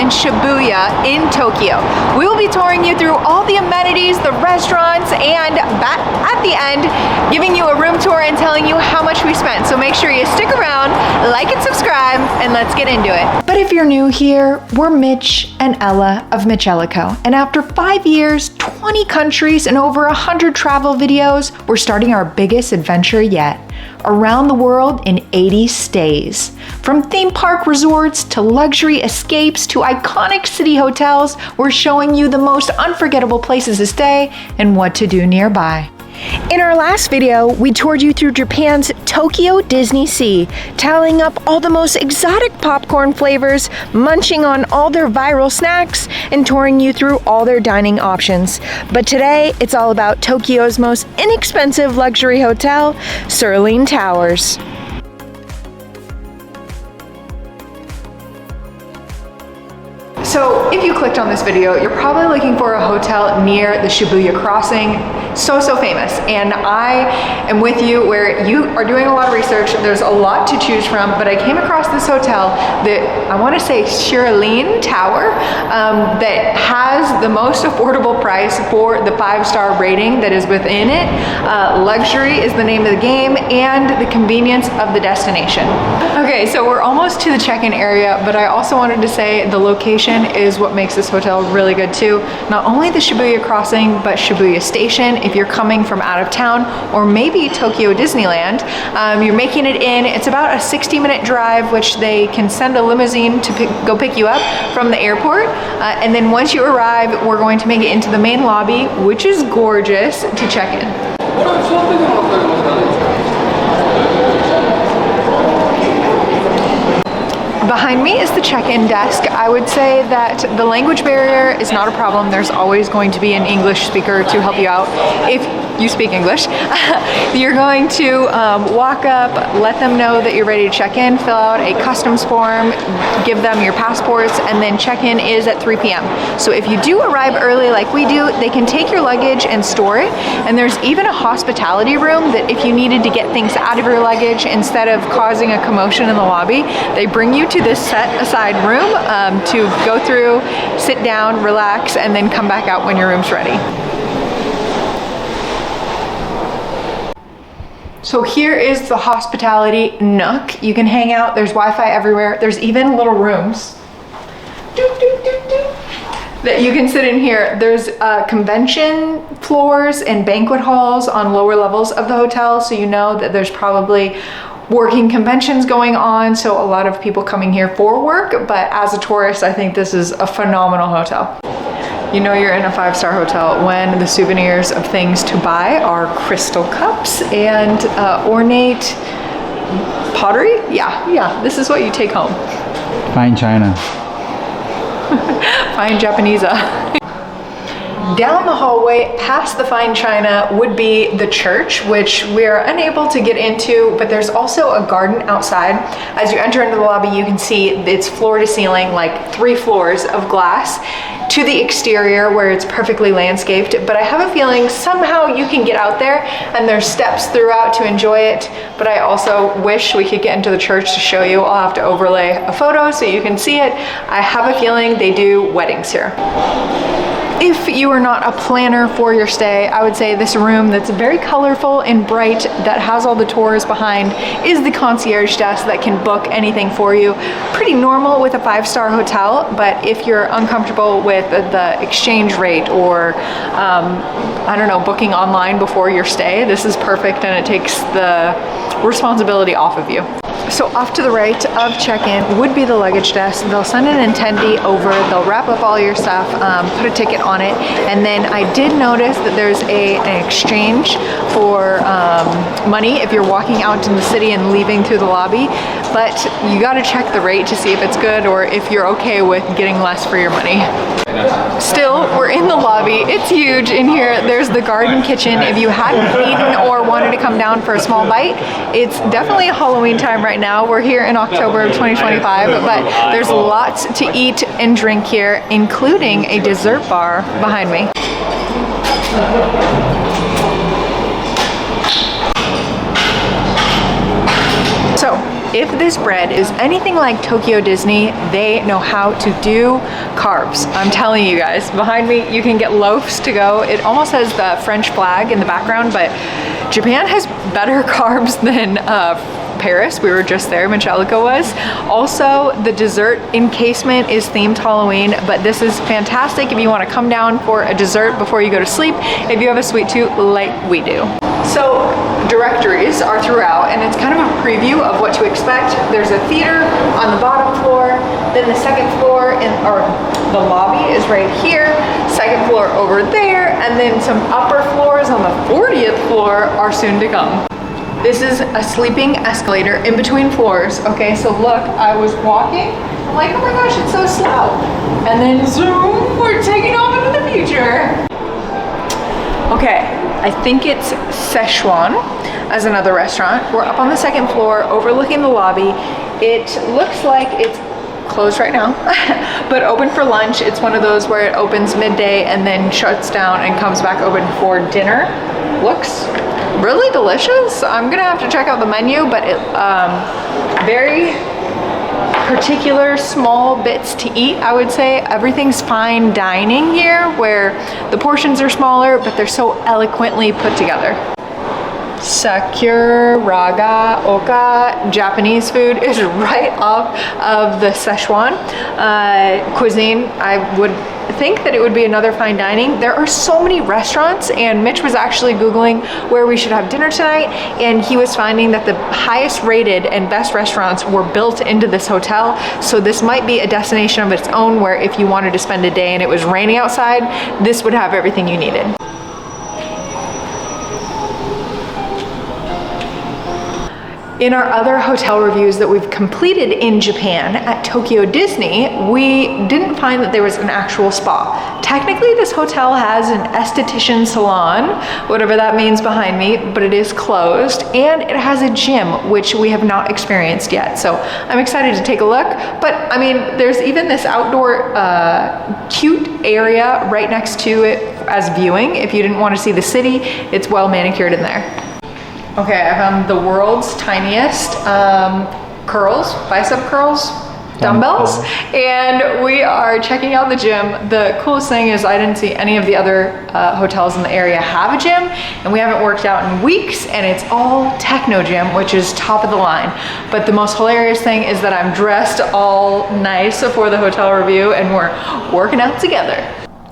in Shibuya in Tokyo. We will be touring you through all the amenities, the restaurants, and at the end, giving you a room tour and telling you how much we spent. So make sure you stick around, like and subscribe, and let's get into it. But if you're new here, we're Mitch and Ella of MitchEllaCo, and after 5 years, 20 countries, and over 100 travel videos, we're starting our biggest adventure yet. Around the world in 80 stays. From theme park resorts to luxury escapes to iconic city hotels, we're showing you the most unforgettable places to stay and what to do nearby. In our last video, we toured you through Japan's Tokyo Disney Sea, tallying up all the most exotic popcorn flavors, munching on all their viral snacks, and touring you through all their dining options. But today, it's all about Tokyo's most inexpensive luxury hotel, Cerulean Towers. So if you clicked on this video, you're probably looking for a hotel near the Shibuya Crossing. So famous. And I am with you where you are doing a lot of research. There's a lot to choose from, but I came across this hotel that I want to say Cerulean Tower that has the most affordable price for the 5-star rating that is within it. Luxury is the name of the game, and the convenience of the destination. Okay, so we're almost to the check-in area, but I also wanted to say the location is what makes this hotel really good too. Not only the Shibuya Crossing, but Shibuya Station. If you're coming from out of town, or maybe Tokyo Disneyland, you're making it in. It's about a 60-minute drive, which they can send a limousine to go pick you up from the airport. And then once you arrive, we're going to make it into the main lobby, which is gorgeous, to check in. Behind me is the check-in desk. I would say that the language barrier is not a problem. There's always going to be an English speaker to help you out. If you speak English, you're going to walk up, let them know that you're ready to check in, fill out a customs form, give them your passports, and then check-in is at 3 p.m. So if you do arrive early like we do, they can take your luggage and store it. And there's even a hospitality room that if you needed to get things out of your luggage, instead of causing a commotion in the lobby, they bring you to this set aside room to go through, sit down, relax, and then come back out when your room's ready. So here is the hospitality nook. You can hang out, there's Wi-Fi everywhere. There's even little rooms that you can sit in here. There's convention floors and banquet halls on lower levels of the hotel, so you know that there's probably working conventions going on, so a lot of people coming here for work, but as a tourist, I think this is a phenomenal hotel. You know you're in a 5-star hotel when the souvenirs of things to buy are crystal cups and ornate pottery. Yeah, this is what you take home. Fine China. Fine Japanese. Down the hallway, past the fine china, would be the church, which we're unable to get into, but there's also a garden outside. As you enter into the lobby, you can see it's floor to ceiling, like 3 floors of glass, to the exterior where it's perfectly landscaped. But I have a feeling somehow you can get out there, and there's steps throughout to enjoy it. But I also wish we could get into the church to show you. I'll have to overlay a photo so you can see it. I have a feeling they do weddings here. If you are not a planner for your stay, I would say this room that's very colorful and bright, that has all the tours behind, is the concierge desk that can book anything for you. Pretty normal with a 5-star hotel, but if you're uncomfortable with the exchange rate or, I don't know, booking online before your stay, this is perfect, and it takes the responsibility off of you. So off to the right of check-in would be the luggage desk. They'll send an attendee over, they'll wrap up all your stuff, put a ticket on it, and then I did notice that there's an exchange for money if you're walking out in the city and leaving through the lobby, but you gotta check the rate to see if it's good or if you're okay with getting less for your money. Still, we're in the lobby. It's huge in here. There's the garden kitchen. If you hadn't eaten or wanted to come down for a small bite, it's definitely a Halloween time right now. We're here in October of 2025, but there's lots to eat and drink here, including a dessert bar behind me. So If this bread is anything like Tokyo Disney, they know how to do carbs. I'm telling you guys, behind me you can get loaves to go. It almost has the French flag in the background, but Japan has better carbs than Paris. We were just there, MitchEllaCo was. Also, the dessert encasement is themed Halloween, but this is fantastic if you want to come down for a dessert before you go to sleep, if you have a sweet tooth like we do. So directories are throughout, and it's kind of a preview of what to expect. There's a theater on the bottom floor, then the second floor, or the lobby is right here, second floor over there, and then some upper floors on the 40th floor are soon to come. This is a sleeping escalator in between floors. Okay, so look, I was walking, I'm like, oh my gosh, it's so slow. And then zoom, we're taking off into the future. Okay, I think it's Szechuan as another restaurant. We're up on the second floor overlooking the lobby. It looks like it's closed right now, but open for lunch. It's one of those where it opens midday and then shuts down and comes back open for dinner. Looks really delicious. I'm gonna have to check out the menu, but it very particular small bits to eat. I would say everything's fine dining here, where the portions are smaller but they're so eloquently put together. Sakuraga Oka Japanese food is right off of the Szechuan cuisine. I would think that it would be another fine dining. There are so many restaurants, and Mitch was actually Googling where we should have dinner tonight, and he was finding that the highest rated and best restaurants were built into this hotel. So this might be a destination of its own, where if you wanted to spend a day and it was raining outside, this would have everything you needed. In our other hotel reviews that we've completed in Japan at Tokyo Disney, we didn't find that there was an actual spa. Technically, this hotel has an esthetician salon, whatever that means behind me, but it is closed, and it has a gym, which we have not experienced yet. So I'm excited to take a look, but I mean, there's even this outdoor cute area right next to it as viewing. If you didn't want to see the city, it's well manicured in there. Okay, I found the world's tiniest bicep curls, dumbbells, and we are checking out the gym. The coolest thing is I didn't see any of the other hotels in the area have a gym, and we haven't worked out in weeks, and it's all techno gym, which is top of the line. But the most hilarious thing is that I'm dressed all nice for the hotel review, and we're working out together.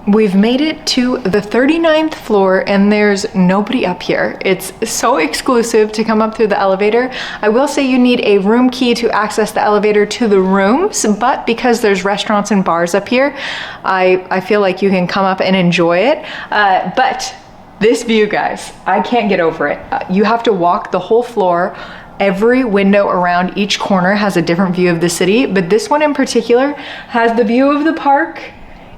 We've made it to the 39th floor, and there's nobody up here. It's so exclusive to come up through the elevator. I will say you need a room key to access the elevator to the rooms, but because there's restaurants and bars up here, I feel like you can come up and enjoy it. But this view, guys, I can't get over it. You have to walk the whole floor. Every window around each corner has a different view of the city, but this one in particular has the view of the park.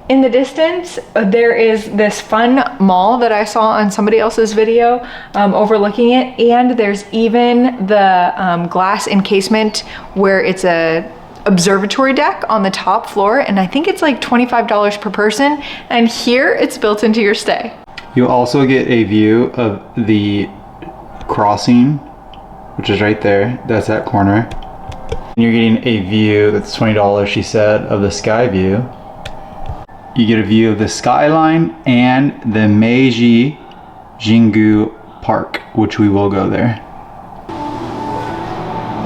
In the distance, there is this fun mall that I saw on somebody else's video overlooking it, and there's even the glass encasement where it's a observatory deck on the top floor, and I think it's like $25 per person, and here it's built into your stay. You also get a view of the crossing, which is right there. That's that corner. And you're getting a view that's $20, she said, of the sky view. You get a view of the Skyline and the Meiji Jingu Park, which we will go there.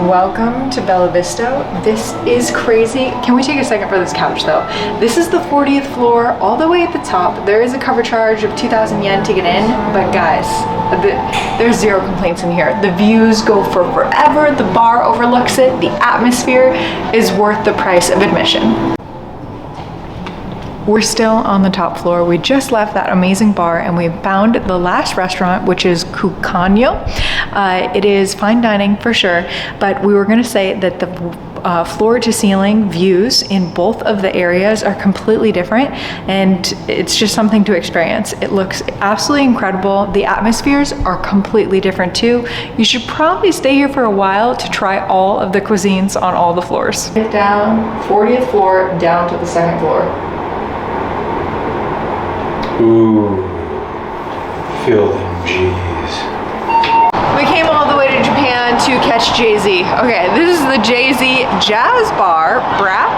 Welcome to Bella Vista. This is crazy. Can we take a second for this couch though? This is the 40th floor, all the way at the top. There is a cover charge of 2,000 yen to get in, but guys, there's zero complaints in here. The views go for forever. The bar overlooks it. The atmosphere is worth the price of admission. We're still on the top floor. We just left that amazing bar and we found the last restaurant, which is Kukanyo. It is fine dining for sure, but we were gonna say that the floor to ceiling views in both of the areas are completely different, and it's just something to experience. It looks absolutely incredible. The atmospheres are completely different too. You should probably stay here for a while to try all of the cuisines on all the floors. Down, 40th floor, down to the second floor. Ooh, feel them G's. We came all the way to Japan to catch Jay-Z. Okay, this is the Jay-Z Jazz Bar, Brat.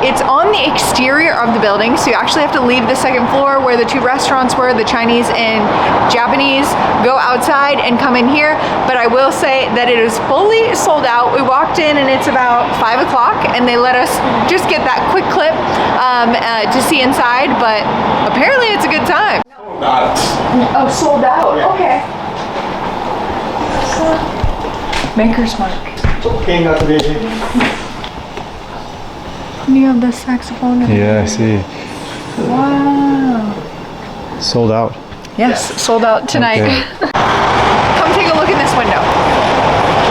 It's on the exterior of the building, so you actually have to leave the second floor where the two restaurants were, the Chinese and Japanese, go outside and come in here. But I will say that it is fully sold out. We walked in and it's about 5 o'clock and they let us just get that quick clip to see inside, but apparently it's a good time. Oh, sold out, okay. Maker's Mark. Okay, not to be. You have the saxophone. Yeah, I see. Wow. Sold out. Yes, sold out tonight. Okay. Come take a look in this window.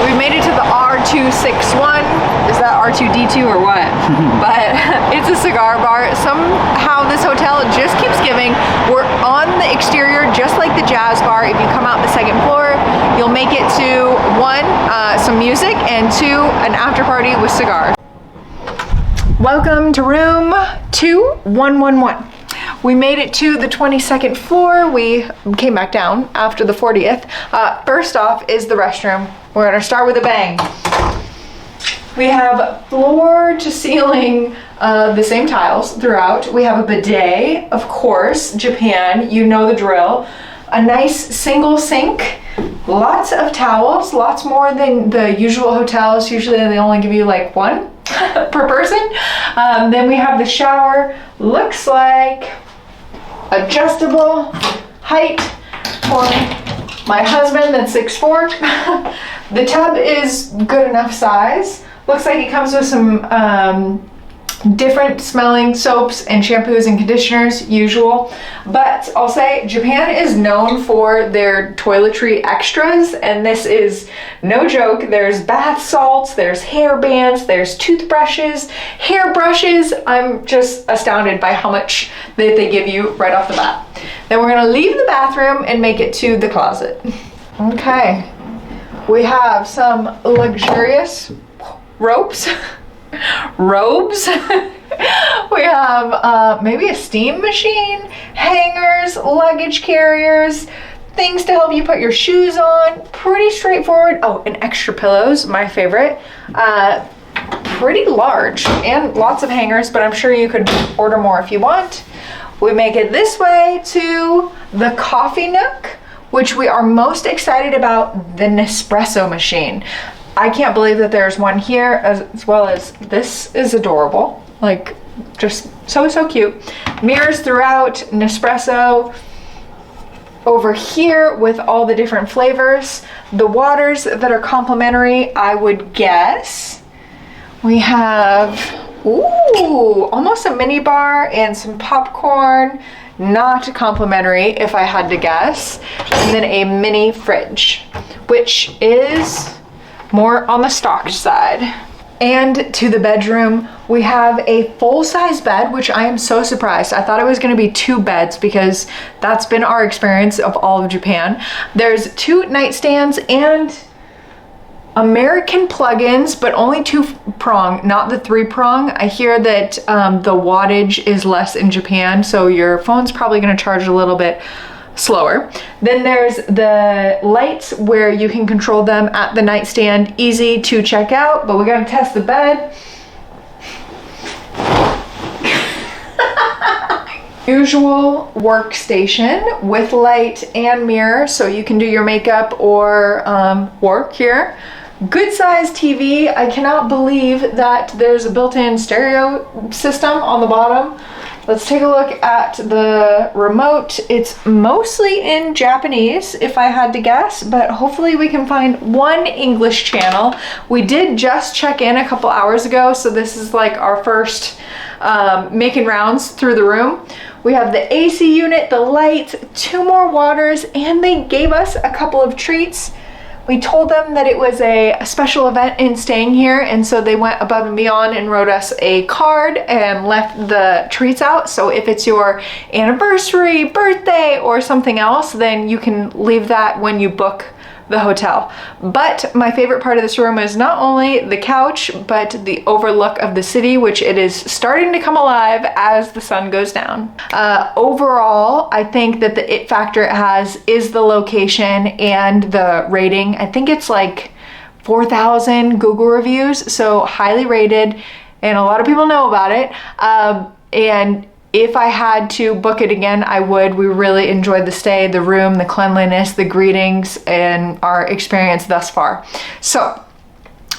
We made it to the R261. Is that R2D2 or what? But it's a cigar bar. Somehow this hotel just keeps giving. We're on the exterior, just like the Jazz Bar. If you come out the second floor, you'll make it to one, some music, and two, an after party with cigars. Welcome to room 2111. We made it to the 22nd floor. We came back down after the 40th. First off is the restroom. We're gonna start with a bang. We have floor to ceiling, the same tiles throughout. We have a bidet, of course, Japan, you know the drill. A nice single sink, lots of towels, lots more than the usual hotels. Usually they only give you like one per person. Then we have the shower, looks like adjustable height for my husband that's 6'4". The tub is good enough size. Looks like it comes with some different smelling soaps and shampoos and conditioners, usual. But I'll say Japan is known for their toiletry extras, and this is no joke. There's bath salts, there's hair bands, there's toothbrushes, hair brushes. I'm just astounded by how much that they give you right off the bat. Then we're gonna leave the bathroom and make it to the closet. Okay, we have some luxurious robes. We have maybe a steam machine, hangers, luggage carriers, things to help you put your shoes on. Pretty straightforward. Oh, and extra pillows, my favorite. Pretty large and lots of hangers, but I'm sure you could order more if you want. We make it this way to the coffee nook, which we are most excited about, the Nespresso machine. I can't believe that there's one here, as well as this is adorable. Like, just so cute. Mirrors throughout, Nespresso over here with all the different flavors. The waters that are complimentary, I would guess. We have, ooh, almost a mini bar and some popcorn. Not complimentary, if I had to guess. And then a mini fridge, which is more on the stocked side. And to the bedroom, we have a full-size bed, which I am so surprised. I thought it was gonna be 2 beds because that's been our experience of all of Japan. There's 2 nightstands and American plugins, but only 2-prong, not the 3-prong. I hear that the wattage is less in Japan, so your phone's probably gonna charge a little bit slower. Then there's the lights where you can control them at the nightstand, easy to check out, but we gotta test the bed. Usual workstation with light and mirror, so you can do your makeup or work here. Good size TV. I cannot believe that there's a built-in stereo system on the bottom. Let's take a look at the remote. It's mostly in Japanese, if I had to guess, but hopefully we can find one English channel. We did just check in a couple hours ago, so this is like our first making rounds through the room. We have the AC unit, the lights, 2 more waters, and they gave us a couple of treats. We told them that it was a special event in staying here, and so they went above and beyond and wrote us a card and left the treats out. So if it's your anniversary, birthday, or something else, then you can leave that when you book the hotel. But my favorite part of this room is not only the couch, but the overlook of the city, which it is starting to come alive as the sun goes down. Overall, I think that the it factor it has is the location and the rating. I think it's like 4,000 Google reviews, so highly rated, and a lot of people know about it. And if I had to book it again, I would. We really enjoyed the stay, the room, the cleanliness, the greetings, and our experience thus far. So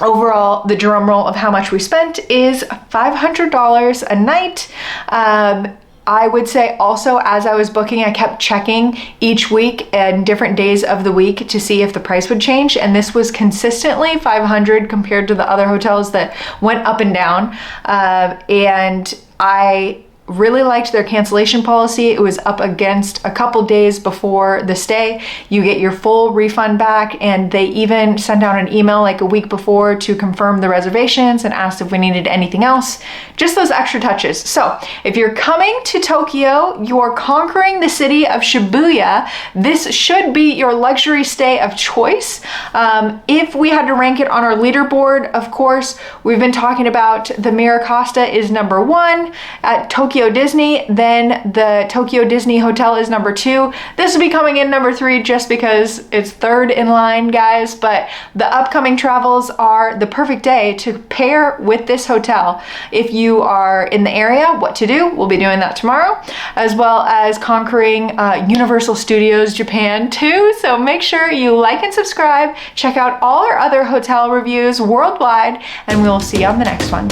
overall, the drum roll of how much we spent is $500 a night. I would say also, as I was booking, I kept checking each week and different days of the week to see if the price would change. And this was consistently $500 compared to the other hotels that went up and down. And I really liked their cancellation policy. It was up against a couple days before the stay. You get your full refund back, and they even sent out an email like a week before to confirm the reservations and asked if we needed anything else. Just those extra touches. So if you're coming to Tokyo, you're conquering the city of Shibuya, this should be your luxury stay of choice. If we had to rank it on our leaderboard, of course, we've been talking about the Miracosta is number 1 at Tokyo Disney, then the Tokyo Disney Hotel is number 2. This will be coming in number 3 just because it's third in line, guys, but the upcoming travels are the perfect day to pair with this hotel. If you are in the area, what to do, we'll be doing that tomorrow, as well as conquering Universal Studios Japan too, so make sure you like and subscribe, check out all our other hotel reviews worldwide, and we will see you on the next one.